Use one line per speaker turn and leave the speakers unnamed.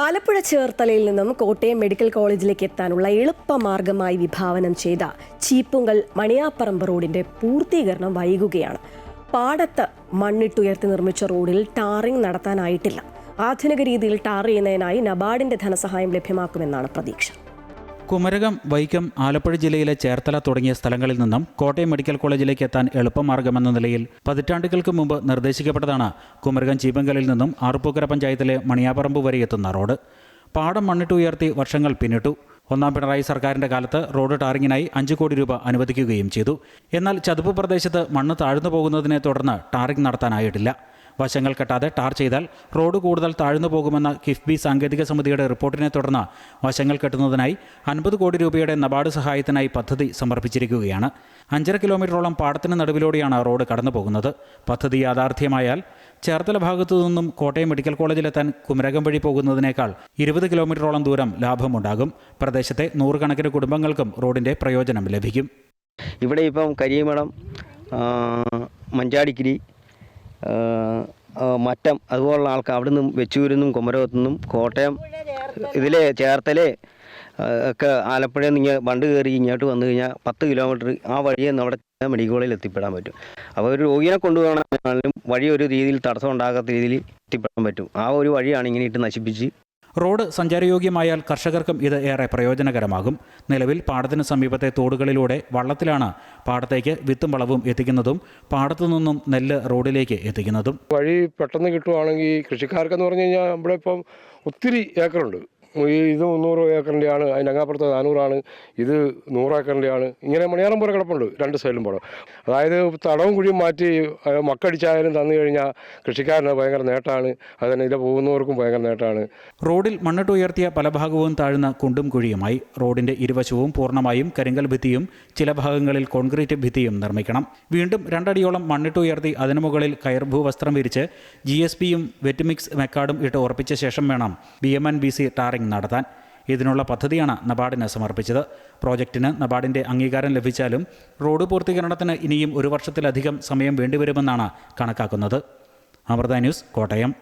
ആലപ്പുഴ ചേർത്തലയിൽ നിന്നും കോട്ടയം മെഡിക്കൽ കോളേജിലേക്ക് എത്താനുള്ള എളുപ്പമാർഗമായി വിഭാവനം ചെയ്ത ചീപ്പുങ്കൽ മണിയാപ്പറമ്പ് റോഡിന്റെ പൂർത്തീകരണം വൈകുകയാണ്. പാടത്ത് മണ്ണിട്ടുയർത്തി നിർമ്മിച്ച റോഡിൽ ടാറിംഗ് നടത്താനായിട്ടില്ല. ആധുനിക രീതിയിൽ ടാർ ചെയ്യുന്നതിനായി നബാർഡിന്റെ ധനസഹായം ലഭ്യമാക്കുമെന്നാണ് പ്രതീക്ഷ.
കുമരകം, വൈക്കം, ആലപ്പുഴ ജില്ലയിലെ ചേർത്തല തുടങ്ങിയ സ്ഥലങ്ങളിൽ നിന്നും കോട്ടയം മെഡിക്കൽ കോളേജിലേക്ക് എത്താൻ എളുപ്പമാർഗമെന്ന നിലയിൽ പതിറ്റാണ്ടുകൾക്ക് മുമ്പ് നിർദ്ദേശിക്കപ്പെട്ടതാണ് കുമരകം ചീപ്പങ്കലിൽ നിന്നും ആറുപൂക്കര പഞ്ചായത്തിലെ മണിയാപ്പറമ്പ് വരെ എത്തുന്ന റോഡ്. പാടം മണ്ണിട്ട് ഉയർത്തി വർഷങ്ങൾ പിന്നിട്ടു. ഒന്നാം പിണറായി സർക്കാരിന്റെ കാലത്ത് റോഡ് ടാറിങ്ങിനായി 5 കോടി രൂപ അനുവദിക്കുകയും ചെയ്തു. എന്നാൽ ചതുപ്പ് പ്രദേശത്ത് മണ്ണ് താഴ്ന്നു പോകുന്നതിനെ തുടർന്ന് ടാറിംഗ് നടത്താനായിട്ടില്ല. വശങ്ങൾ കെട്ടാതെ ടാർ ചെയ്താൽ റോഡ് കൂടുതൽ താഴ്ന്നു പോകുമെന്ന കിഫ്ബി സാങ്കേതിക സമിതിയുടെ റിപ്പോർട്ടിനെ തുടർന്ന് വശങ്ങൾ കെട്ടുന്നതിനായി 50 കോടി രൂപയുടെ നബാർഡ് സഹായത്തിനായി പദ്ധതി സമർപ്പിച്ചിരിക്കുകയാണ്. 5.5 കിലോമീറ്ററോളം പാടത്തിന് നടുവിലൂടെയാണ് റോഡ് കടന്നു പോകുന്നത്. പദ്ധതി യാഥാർത്ഥ്യമായാൽ ചേർത്തല ഭാഗത്തു നിന്നും കോട്ടയം മെഡിക്കൽ കോളേജിലെത്താൻ കുമരകം വഴി പോകുന്നതിനേക്കാൾ 20 കിലോമീറ്ററോളം ദൂരം ലാഭമുണ്ടാകും. പ്രദേശത്തെ 100 കണക്കിന് കുടുംബങ്ങൾക്കും റോഡിന്റെ പ്രയോജനം ലഭിക്കും.
ഇവിടെ ഇപ്പം കരിയമണം, മഞ്ചാടിക്കിരി, മറ്റം അതുപോലുള്ള ആൾക്കാർ അവിടെ നിന്നും വെച്ചൂരിൽ കുമരകത്തു നിന്നും കോട്ടയം ഇതിലെ ചേർത്തല ഒക്കെ ആലപ്പുഴയിൽ നിന്ന് വണ്ട് കയറി ഇങ്ങോട്ട് വന്നു കഴിഞ്ഞാൽ 10 കിലോമീറ്റർ ആ വഴിയെ നമ്മുടെ മെഡിക്കൽ കോളേജിൽ എത്തിപ്പെടാൻ പറ്റും. അപ്പോൾ ഒരു രോഗിയെ കൊണ്ടുപോകണമെന്നാലും വഴി ഒരു രീതിയിൽ തടസ്സം ഉണ്ടാകാത്ത രീതിയിൽ എത്തിപ്പെടാൻ പറ്റും. ആ ഒരു വഴിയാണ് ഇങ്ങനെ ഇട്ട് നശിപ്പിച്ച്. റോഡ്
സഞ്ചാരയോഗ്യമായാൽ കർഷകർക്കും ഇത് ഏറെ പ്രയോജനകരമാകും. നിലവിൽ പാടത്തിന് സമീപത്തെ തോടുകളിലൂടെ വള്ളത്തിലാണ് പാടത്തേക്ക് വിത്തും വളവും എത്തിക്കുന്നതും പാടത്തു നിന്നും നെല്ല് റോഡിലേക്ക് എത്തിക്കുന്നതും.
വഴി പെട്ടെന്ന് കിട്ടുവാണെങ്കിൽ കൃഷിക്കാർക്കെന്ന് പറഞ്ഞു കഴിഞ്ഞാൽ നമ്മുടെ ഇപ്പം ഒത്തിരി ഏക്കറുണ്ട്. ഇത് 300 ഏക്കറിൻ്റെയാണ്, അതിൻ്റെ അങ്ങാപ്പുറത്ത് 400 ഇത് 100 ഏക്കറിൻ്റെയാണ്. ഇങ്ങനെ മണിയാറം പോലെ കിടപ്പുണ്ട് 2 സൈഡിലും പടം. അതായത് തടവും കുഴിയും മാറ്റി മക്കടിച്ചായാലും തന്നു കഴിഞ്ഞാൽ കൃഷിക്കാരന് ഭയങ്കര നേട്ടമാണ്. അതുതന്നെ ഇതിൽ പോകുന്നവർക്കും ഭയങ്കര നേട്ടമാണ്.
റോഡിൽ മണ്ണിട്ട് ഉയർത്തിയ പല ഭാഗവും താഴ്ന്ന കുണ്ടും കുഴിയുമായി. റോഡിന്റെ ഇരുവശവും പൂർണ്ണമായും കരിങ്കൽ ഭിത്തിയും ചില ഭാഗങ്ങളിൽ കോൺക്രീറ്റ് ഭിത്തിയും നിർമ്മിക്കണം. വീണ്ടും 2 അടിയോളം മണ്ണിട്ട് ഉയർത്തി അതിനു മുകളിൽ കയർഭൂവസ്ത്രം വിരിച്ച് GSPയും വെറ്റ്മിക്സ് മെക്കാർഡും ഇട്ട് ഉറപ്പിച്ച ശേഷം വേണം BMNBC ടാറിംഗ് നടത്താൻ. ഇതിനുള്ള പദ്ധതിയാണ് നബാർഡിന് സമർപ്പിച്ചത്. പ്രോജക്റ്റിന് നബാർഡിന്റെ അംഗീകാരം ലഭിച്ചാലും റോഡ് പൂർത്തീകരണത്തിന് ഇനിയും 1 വർഷത്തിലധികം സമയം വേണ്ടിവരുമെന്നാണ് കണക്കാക്കുന്നത്. അമൃത ന്യൂസ്, കോട്ടയം.